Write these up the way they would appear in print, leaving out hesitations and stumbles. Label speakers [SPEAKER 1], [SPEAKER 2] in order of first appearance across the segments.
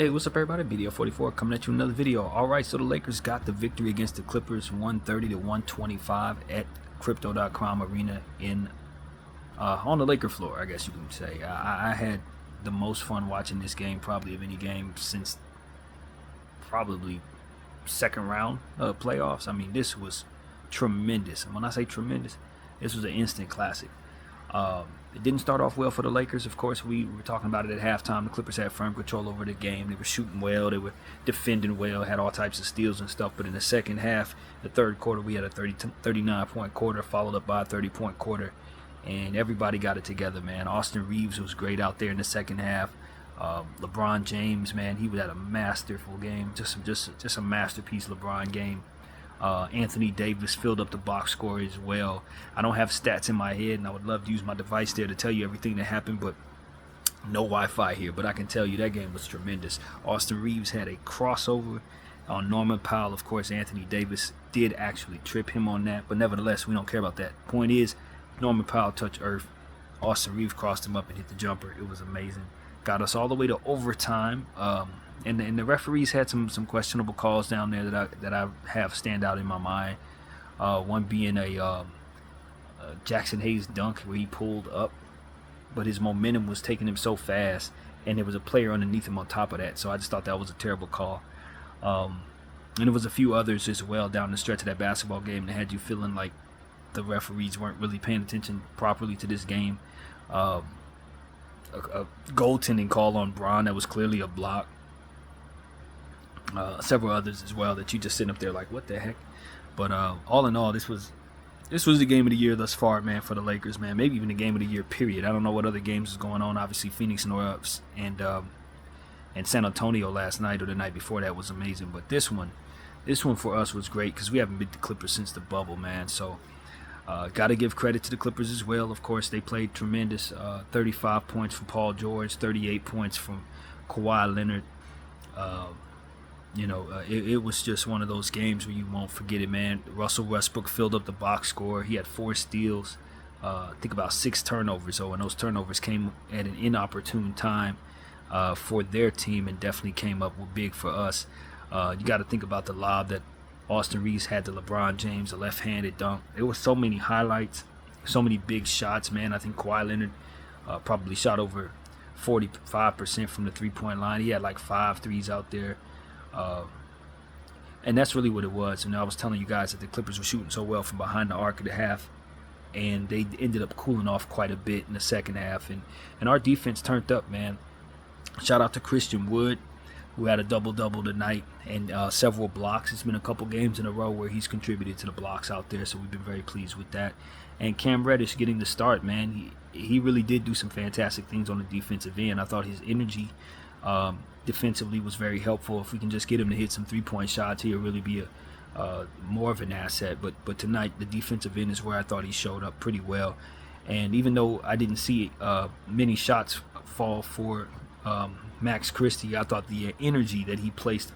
[SPEAKER 1] Hey, what's up, everybody? BDO44 coming at you with another video. All right, so the Lakers got the victory against the Clippers, 130 to 125 at Crypto.com Arena in on the Laker floor, I guess you can say. I had the most fun watching this game, probably of any game since probably second round playoffs. I mean, this was tremendous. And when I say tremendous, this was an instant classic. It didn't start off well for the Lakers. Of course, we were talking about it at halftime. The Clippers had firm control over the game. They were shooting well. They were defending well, had all types of steals and stuff. But in the second half, the third quarter, we had a 39-point quarter followed up by a 30-point quarter. And everybody got it together, man. Austin Reeves was great out there in the second half. LeBron James, man, he had a masterful game. Just a masterpiece LeBron game. Anthony Davis filled up the box score as well. I don't have stats in my head, and I would love to use my device there to tell you everything that happened, but no Wi-Fi here. But I can tell you that game was tremendous. Austin Reeves had a crossover on Norman Powell. Of course, Anthony Davis did actually trip him on that, but nevertheless, we don't care about that. Point is, Norman Powell touched earth. Austin Reeves crossed him up and hit the jumper. It was amazing. Got us all the way to overtime. And the referees had some questionable calls down there that I have stand out in my mind. One being a Jackson Hayes dunk where he pulled up, but his momentum was taking him so fast, and there was a player underneath him on top of that. So I just thought that was a terrible call. And there was a few others as well down the stretch of that basketball game that had you feeling like the referees weren't really paying attention properly to this game. A goaltending call on Bron that was clearly a block. Several others as well that you just sitting up there like, what the heck? But all in all, this was the game of the year thus far, man, for the Lakers, man. Maybe even the game of the year, period. I don't know what other games is going on. Obviously, Phoenix and San Antonio last night or the night before that was amazing. But this one for us was great because we haven't beat the Clippers since the bubble, man. So got to give credit to the Clippers as well. Of course, they played tremendous. 35 points from Paul George, 38 points from Kawhi Leonard. It was just one of those games where you won't forget it, man. Russell Westbrook filled up the box score. He had 4 steals, I think about 6 turnovers. So, and those turnovers came at an inopportune time for their team and definitely came up with big for us. You got to think about the lob that Austin Reeves had to LeBron James, a left-handed dunk. There were so many highlights, so many big shots, man. I think Kawhi Leonard probably shot over 45% from the three-point line. He had like 5 threes out there. And that's really what it was. And I was telling you guys that the Clippers were shooting so well from behind the arc of the half, and they ended up cooling off quite a bit in the second half. And our defense turned up, man. Shout out to Christian Wood, who had a double-double tonight and several blocks. It's been a couple games in a row where he's contributed to the blocks out there, so we've been very pleased with that. And Cam Reddish getting the start, man. He really did do some fantastic things on the defensive end. I thought his energy defensively was very helpful. If we can just get him to hit some three-point shots, he'll really be more of an asset. But tonight, the defensive end is where I thought he showed up pretty well. And even though I didn't see many shots fall for Max Christie, I thought the energy that he placed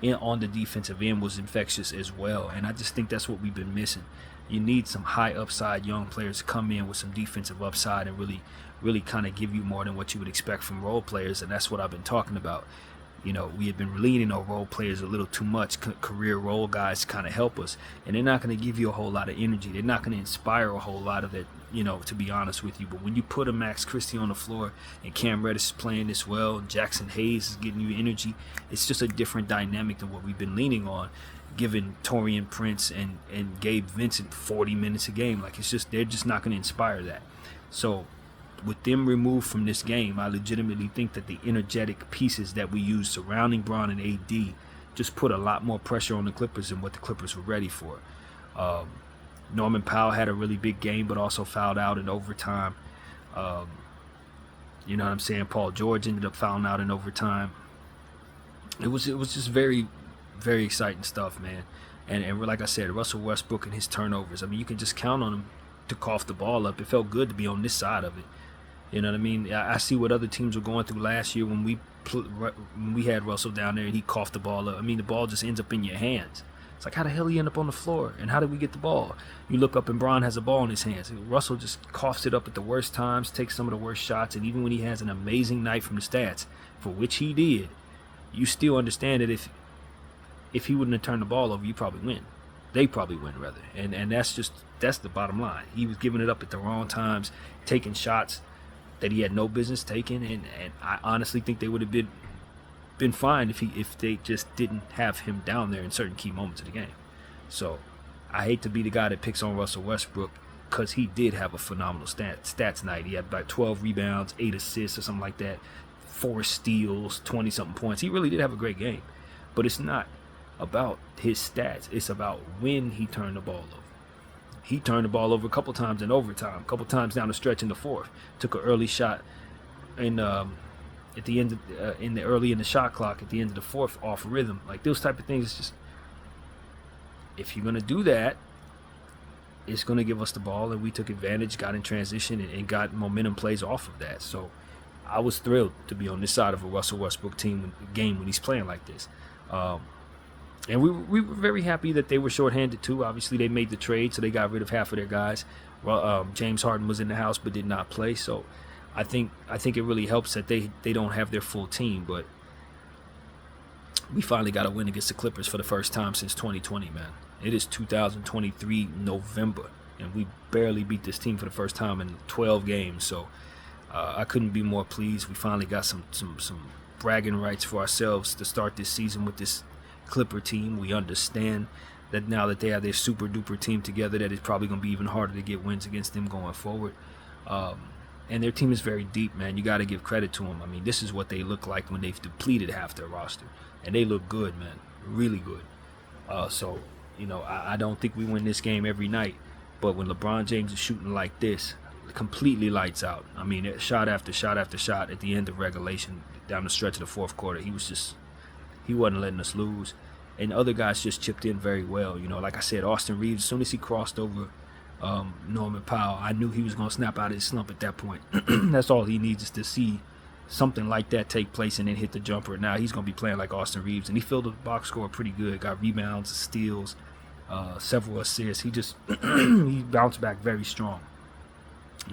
[SPEAKER 1] on the defensive end was infectious as well. And I just think that's what we've been missing. You need some high upside young players to come in with some defensive upside and really kind of give you more than what you would expect from role players, and that's what I've been talking about. You know, we have been leaning on role players a little too much, career role guys to kind of help us, and they're not going to give you a whole lot of energy. They're not going to inspire a whole lot of it, to be honest with you. But when you put a Max Christie on the floor and Cam Reddish is playing this well, and Jackson Hayes is getting you energy, it's just a different dynamic than what we've been leaning on, giving Taurean Prince and Gabe Vincent 40 minutes a game. Like, they're just not going to inspire that. So with them removed from this game, I legitimately think that the energetic pieces that we use surrounding Bron and AD just put a lot more pressure on the Clippers than what the Clippers were ready for. Norman Powell had a really big game, but also fouled out in overtime. You know what I'm saying? Paul George ended up fouling out in overtime. It was just very, very exciting stuff, man. And like I said, Russell Westbrook and his turnovers. I mean, you can just count on him to cough the ball up. It felt good to be on this side of it. You know what I mean? I see what other teams were going through last year when we had Russell down there and he coughed the ball up. I mean, the ball just ends up in your hands. It's like, how the hell he end up on the floor? And how did we get the ball? You look up and Bron has a ball in his hands. Russell just coughs it up at the worst times, takes some of the worst shots, and even when he has an amazing night from the stats, for which he did, you still understand that if he wouldn't have turned the ball over, you probably win. They probably win rather, and that's the bottom line. He was giving it up at the wrong times, taking shots that he had no business taking, and I honestly think they would have been fine if they just didn't have him down there in certain key moments of the game. So I hate to be the guy that picks on Russell Westbrook, because he did have a phenomenal stats night. He had about 12 rebounds, 8 assists or something like that, 4 steals, 20-something points. He really did have a great game. But it's not about his stats. It's about when he turned the ball over. He turned the ball over a couple times in overtime, a couple times down the stretch in the fourth. Took an early shot at the end of, early in the shot clock at the end of the fourth off rhythm. Like those type of things. It's just, if you're gonna do that, it's gonna give us the ball, and we took advantage, got in transition, and got momentum plays off of that. So I was thrilled to be on this side of a Russell Westbrook game when he's playing like this. And we were very happy that they were shorthanded too. Obviously, they made the trade, so they got rid of half of their guys. Well, James Harden was in the house but did not play, so I think it really helps that they don't have their full team. But we finally got a win against the Clippers for the first time since 2020, man. It is 2023 November, and we barely beat this team for the first time in 12 games. So I couldn't be more pleased. We finally got some bragging rights for ourselves to start this season with this Clipper team. We understand that now that they have their super duper team together, that it's probably going to be even harder to get wins against them going forward. And their team is very deep, man. You got to give credit to them. I mean, this is what they look like when they've depleted half their roster, and they look good, man, really good. So you know, I don't think we win this game every night, but when LeBron James is shooting like this, completely lights out. I mean, shot after shot after shot at the end of regulation down the stretch of the fourth quarter, he wasn't letting us lose. And other guys just chipped in very well. You know, like I said, Austin Reeves, as soon as he crossed over Norman Powell, I knew he was going to snap out of his slump at that point. That's all he needs, is to see something like that take place and then hit the jumper. Now he's going to be playing like Austin Reeves, and he filled the box score pretty good. Got rebounds, steals, several assists. He just he bounced back very strong,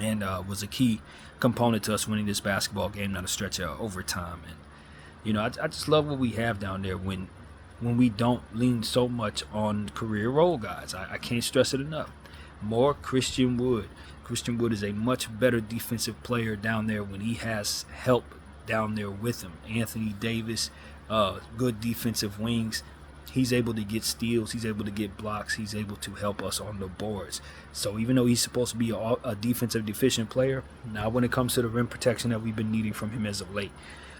[SPEAKER 1] and was a key component to us winning this basketball game down the stretch of overtime. And you know, I just love what we have down there when we don't lean so much on career role guys. I can't stress it enough. More Christian Wood. Christian Wood is a much better defensive player down there when he has help down there with him. Anthony Davis, good defensive wings. He's able to get steals. He's able to get blocks. He's able to help us on the boards. So even though he's supposed to be a defensive deficient player, now when it comes to the rim protection that we've been needing from him as of late.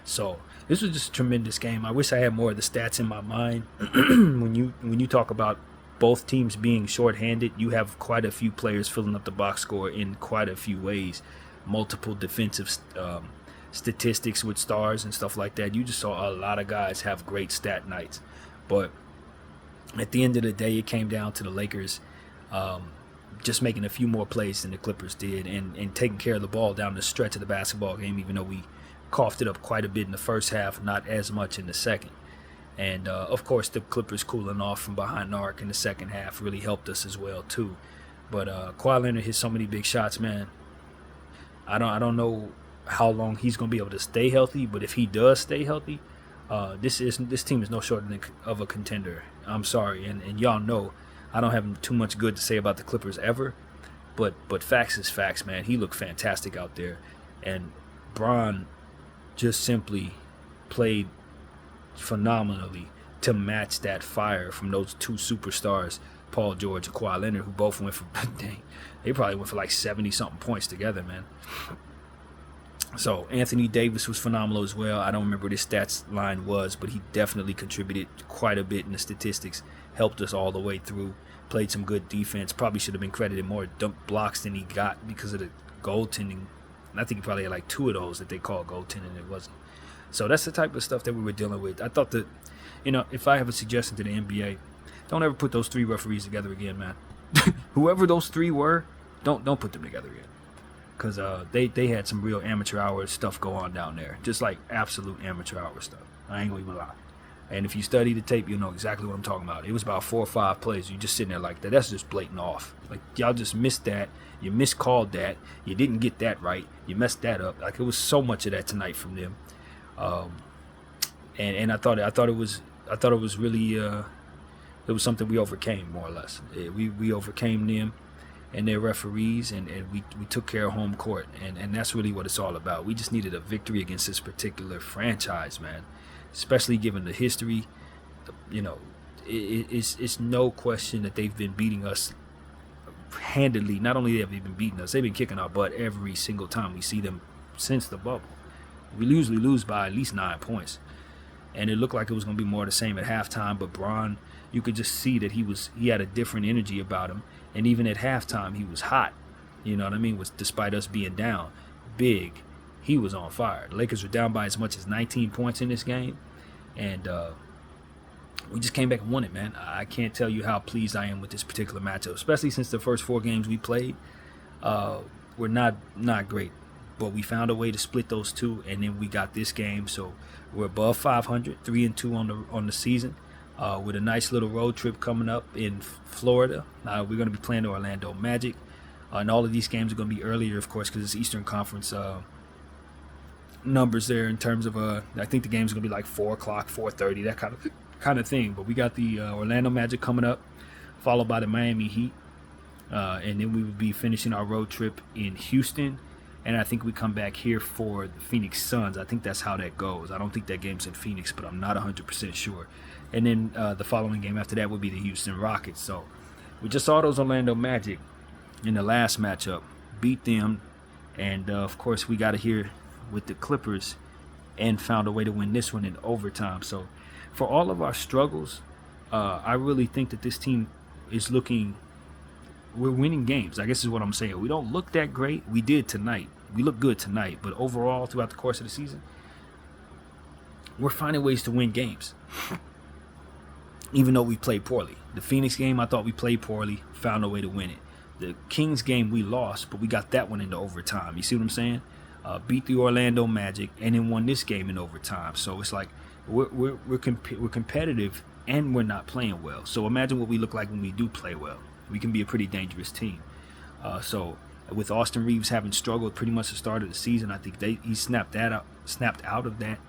[SPEAKER 1] So this was just a tremendous game. I wish I had more of the stats in my mind. When you talk about both teams being shorthanded, you have quite a few players filling up the box score in quite a few ways. Multiple defensive statistics with stars and stuff like that. You just saw a lot of guys have great stat nights. But at the end of the day, it came down to the Lakers just making a few more plays than the Clippers did, and taking care of the ball down the stretch of the basketball game, even though we coughed it up quite a bit in the first half, not as much in the second. And of course, the Clippers cooling off from behind the arc in the second half really helped us as well too. But Kawhi Leonard hit so many big shots, man. I don't know how long he's gonna be able to stay healthy, but if he does stay healthy, this team is no shorter of a contender. I'm sorry, and y'all know I don't have too much good to say about the Clippers ever, but facts is facts, man. He looked fantastic out there, and Bron just simply played phenomenally to match that fire from those two superstars, Paul George and Kawhi Leonard, who both went for they probably went for like 70-something points together, man. So Anthony Davis was phenomenal as well. I don't remember what his stats line was, but he definitely contributed quite a bit in the statistics, helped us all the way through, played some good defense, probably should have been credited more dump blocks than he got because of the goaltending. And I think he probably had like 2 of those that they called goaltending, and it wasn't. So that's the type of stuff that we were dealing with. I thought that, you know, if I have a suggestion to the NBA, don't ever put those 3 referees together again, man. Whoever those 3 were, don't put them together again. Because they had some real amateur hour stuff go on down there. Just like absolute amateur hour stuff. I ain't gonna even lie. And if you study the tape, you'll know exactly what I'm talking about. It was about 4 or 5 plays. You just sitting there like that. That's just blatant off. Like, y'all just missed that. You miscalled that. You didn't get that right. You messed that up. Like, it was so much of that tonight from them. and I thought it was really it was something we overcame more or less. We overcame them and their referees, and we took care of home court, and that's really what it's all about. We just needed a victory against this particular franchise, man, especially given the history. You know, it's no question that they've been beating us handedly. Not only have they been beating us, they've been kicking our butt every single time we see them since the bubble. We usually lose by at least 9 points, and it looked like it was going to be more of the same at halftime. But Bron, you could just see that he had a different energy about him, and even at halftime he was hot. You know what I mean? Despite us being down big, he was on fire. The Lakers were down by as much as 19 points in this game, and we just came back and won it, man. I can't tell you how pleased I am with this particular matchup, especially since the first 4 games we played were not great. But we found a way to split those 2, and then we got this game. So we're above 500, 3-2 on the season, with a nice little road trip coming up in Florida. We're going to be playing the Orlando Magic, and all of these games are going to be earlier, of course, because it's Eastern Conference numbers there in terms of I think the game's going to be like 4 o'clock, 4:30, that kind of thing. But we got the Orlando Magic coming up, followed by the Miami Heat, and then we would be finishing our road trip in Houston. And I think we come back here for the Phoenix Suns. I think that's how that goes. I don't think that game's in Phoenix, but I'm not 100% sure. And then the following game after that would be the Houston Rockets. So we just saw those Orlando Magic in the last matchup, beat them. And, of course, we got to here with the Clippers and found a way to win this one in overtime. So for all of our struggles, I really think that this team is we're winning games, I guess is what I'm saying. We don't look that great. We did tonight. We look good tonight. But overall, throughout the course of the season, we're finding ways to win games, even though we played poorly. The Phoenix game, I thought we played poorly, found a way to win it. The Kings game, we lost, but we got that one into overtime. You see what I'm saying? Beat the Orlando Magic and then won this game in overtime. So it's like we're competitive and we're not playing well. So imagine what we look like when we do play well. We can be a pretty dangerous team. So with Austin Reeves having struggled pretty much the start of the season, I think he snapped out of that.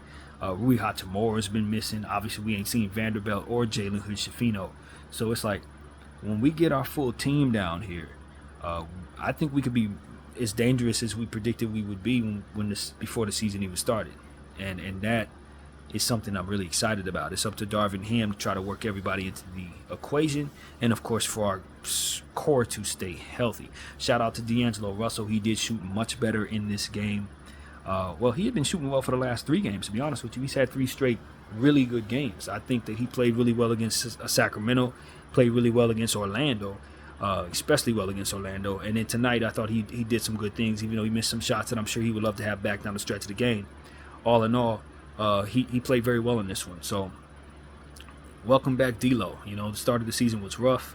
[SPEAKER 1] Rui Hachimura's been missing. Obviously, we ain't seen Vanderbilt or Jalen Hood-Schifino. So it's like when we get our full team down here, I think we could be as dangerous as we predicted we would be before the season even started. And that is something I'm really excited about. It's up to Darvin Ham to try to work everybody into the equation, and of course for our core to stay healthy. Shout out to D'Angelo Russell. He did shoot much better in this game. Well, he had been shooting well for the last 3 games, to be honest with you. He's had 3 straight really good games. I think that he played really well against Sacramento, played really well against Orlando, especially well against Orlando. And then tonight I thought he did some good things, even though he missed some shots that I'm sure he would love to have back down the stretch of the game. All in all, he played very well in this one. So welcome back, D'Lo. You know, the start of the season was rough.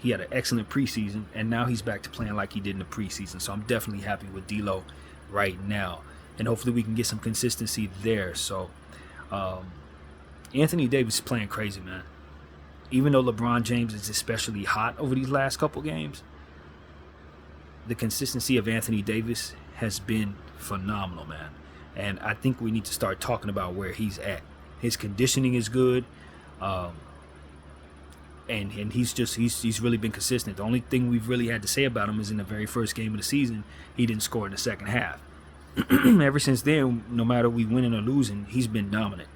[SPEAKER 1] He had an excellent preseason, and now he's back to playing like he did in the preseason. So I'm definitely happy with D'Lo right now, and hopefully we can get some consistency there. So Anthony Davis is playing crazy, man. Even though LeBron James is especially hot over these last couple games, the consistency of Anthony Davis has been phenomenal, man. And I think we need to start talking about where he's at. His conditioning is good, and he's really been consistent. The only thing we've really had to say about him is in the very first game of the season, he didn't score in the second half. Ever since then, no matter we winning or losing, he's been dominant.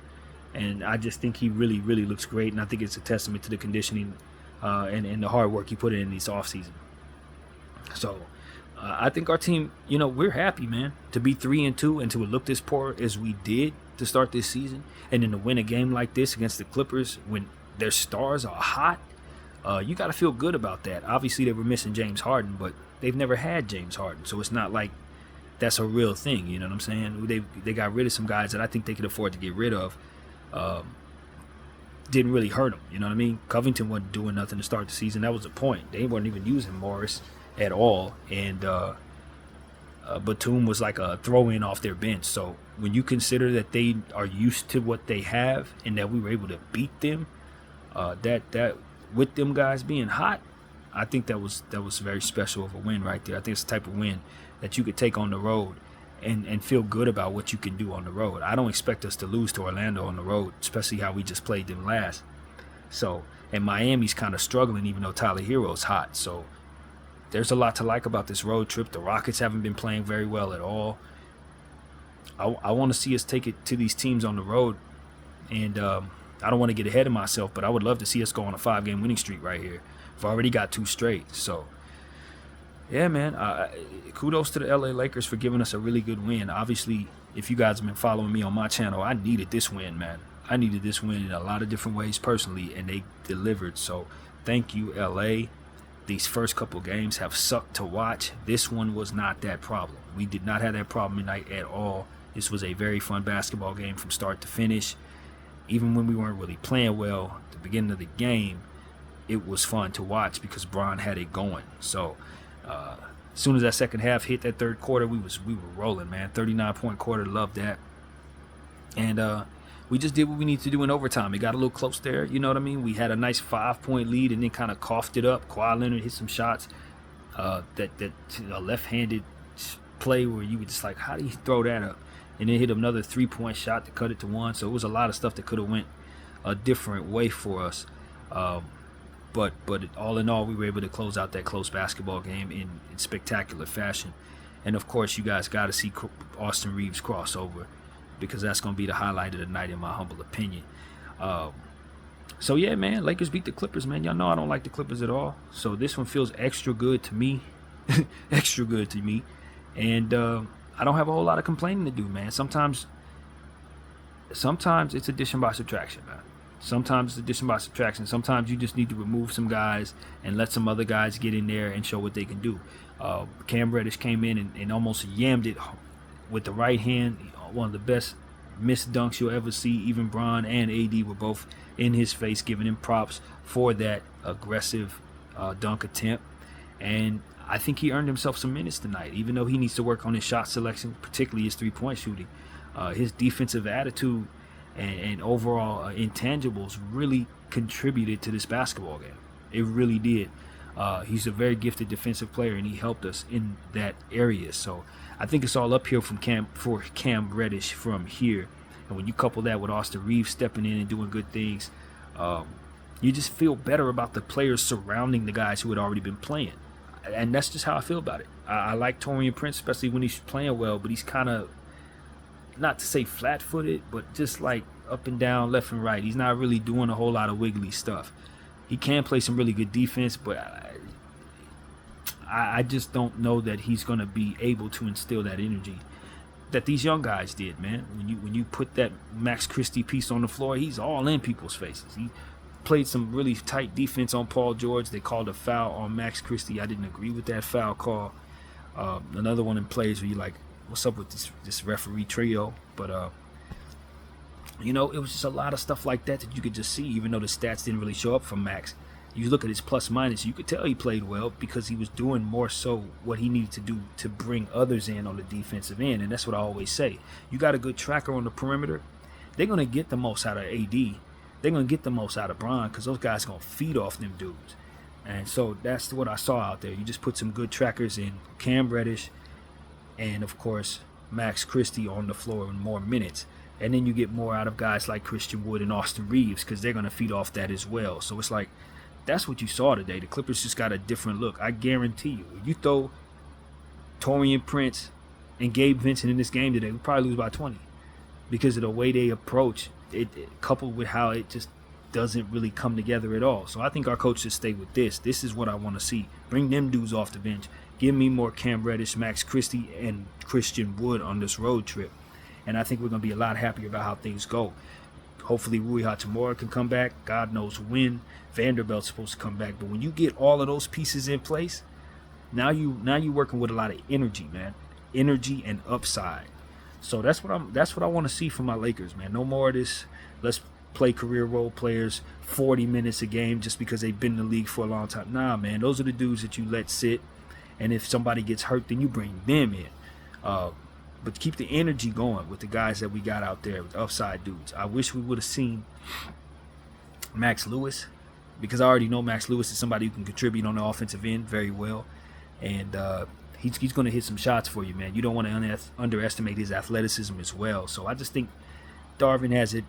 [SPEAKER 1] And I just think he really, really looks great. And I think it's a testament to the conditioning and the hard work he put in this offseason. So I think our team, you know, we're happy, man, to be 3-2 and to look this poor as we did to start this season. And then to win a game like this against the Clippers when their stars are hot, you got to feel good about that. Obviously, they were missing James Harden, but they've never had James Harden. So it's not like that's a real thing. You know what I'm saying? They got rid of some guys that I think they could afford to get rid of. Didn't really hurt them. You know what I mean? Covington wasn't doing nothing to start the season. That was the point. They weren't even using Morris at all. And Batum was like a throw-in off their bench. So when you consider that they are used to what they have and that we were able to beat them, that with them guys being hot, I think that was very special of a win right there. I think it's the type of win that you could take on the road and feel good about what you can do on the road. I don't expect us to lose to Orlando on the road, especially how we just played them last. So, and Miami's kind of struggling, even though Tyler Hero's hot. So there's a lot to like about this road trip. The Rockets haven't been playing very well at all. I want to see us take it to these teams on the road. And I don't want to get ahead of myself, but I would love to see us go on a 5-game winning streak right here. I've already got 2 straight. So, yeah, man, kudos to the LA Lakers for giving us a really good win. Obviously, if you guys have been following me on my channel, I needed this win, man. I needed this win in a lot of different ways personally, and they delivered. So thank you, LA. These first couple games have sucked to watch. This one was not that problem. We did not have that problem tonight at all. This was a very fun basketball game from start to finish. Even when we weren't really playing well at the beginning of the game, it was fun to watch because Bron had it going. So as soon as that second half hit, that third quarter, we were rolling, man. 39-point quarter, loved that. And we just did what we need to do in overtime. It got a little close there, you know what I mean? We had a nice 5-point lead and then kind of coughed it up. Kawhi Leonard hit some shots that a left-handed play where you were just like, how do you throw that up? And then hit another 3-point shot to cut it to 1. So it was a lot of stuff that could have went a different way for us. But all in all, we were able to close out that close basketball game in spectacular fashion. And, of course, you guys got to see Austin Reeves crossover, because that's going to be the highlight of the night in my humble opinion. So, yeah, man, Lakers beat the Clippers, man. Y'all know I don't like the Clippers at all. So this one feels extra good to me. Extra good to me. And I don't have a whole lot of complaining to do, man. Sometimes it's addition by subtraction, man. Sometimes it's addition by subtraction. Sometimes you just need to remove some guys and let some other guys get in there and show what they can do. Cam Reddish came in and almost yammed it with the right hand. One of the best missed dunks you'll ever see. Even Bron and AD were both in his face, giving him props for that aggressive dunk attempt. And I think he earned himself some minutes tonight, even though he needs to work on his shot selection, particularly his three-point shooting. His defensive attitude and overall intangibles really contributed to this basketball game. It really did. He's a very gifted defensive player, and he helped us in that area. So I think it's all uphill for Cam Reddish from here. And when you couple that with Austin Reeves stepping in and doing good things, you just feel better about the players surrounding the guys who had already been playing. And that's just how I feel about it. I like Taurean Prince, especially when he's playing well, but he's kind of, not to say flat-footed, but just like up and down, left and right. He's not really doing a whole lot of wiggly stuff. He can play some really good defense, but I just don't know that he's going to be able to instill that energy that these young guys did, man. When you put that Max Christie piece on the floor, he's all in people's faces. He played some really tight defense on Paul George. They called a foul on Max Christie. I didn't agree with that foul call. Another one in plays where you're like, what's up with this referee trio? But it was just a lot of stuff like that you could just see, even though the stats didn't really show up from Max. You look at his plus minus, you could tell he played well because he was doing more so what he needed to do to bring others in on the defensive end. And that's what I always say. You got a good tracker on the perimeter, they're going to get the most out of AD. They're going to get the most out of Bron because those guys are going to feed off them dudes. And so that's what I saw out there. You just put some good trackers in Cam Reddish and, of course, Max Christie on the floor in more minutes. And then you get more out of guys like Christian Wood and Austin Reeves because they're going to feed off that as well. So it's like, that's what you saw today. The Clippers just got a different look. I guarantee you. If you throw Taurean Prince and Gabe Vincent in this game today, we probably lose by 20 because of the way they approach it, coupled with how it just doesn't really come together at all. So I think our coach should stay with this. This is what I want to see. Bring them dudes off the bench. Give me more Cam Reddish, Max Christie, and Christian Wood on this road trip. And I think we're going to be a lot happier about how things go. Hopefully Rui Hachimura can come back. God knows when. Vanderbilt's supposed to come back. But when you get all of those pieces in place, now you're working with a lot of energy, man. Energy and upside. So that's what I want to see from my Lakers, man. No more of this, let's play career role players 40 minutes a game just because they've been in the league for a long time. Nah, man. Those are the dudes that you let sit. And if somebody gets hurt, then you bring them in. But keep the energy going with the guys that we got out there, with the upside dudes. I wish we would have seen Max Lewis, because I already know Max Lewis is somebody who can contribute on the offensive end very well. And he's going to hit some shots for you, man. You don't want to underestimate his athleticism as well. So I just think Darvin has it,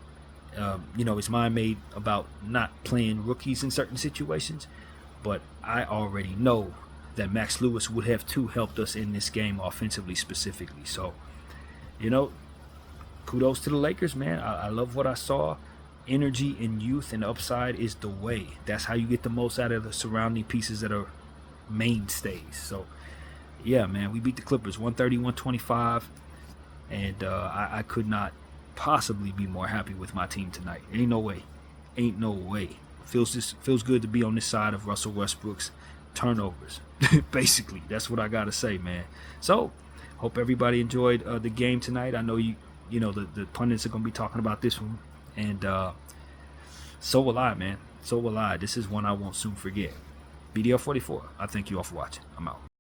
[SPEAKER 1] his mind made about not playing rookies in certain situations. But I already know that Max Lewis would have too helped us in this game offensively specifically. So, kudos to the Lakers, man. I love what I saw. Energy and youth and upside is the way. That's how you get the most out of the surrounding pieces that are mainstays. So, yeah, man, we beat the Clippers 130-125, and I could not possibly be more happy with my team tonight. Ain't no way. Feels good to be on this side of Russell Westbrook's turnovers. Basically, that's what I gotta say, man. So, hope everybody enjoyed the game tonight. I know the pundits are gonna be talking about this one, and so will I, man. So will I. This is one I won't soon forget. BDL 44. I thank you all for watching. I'm out.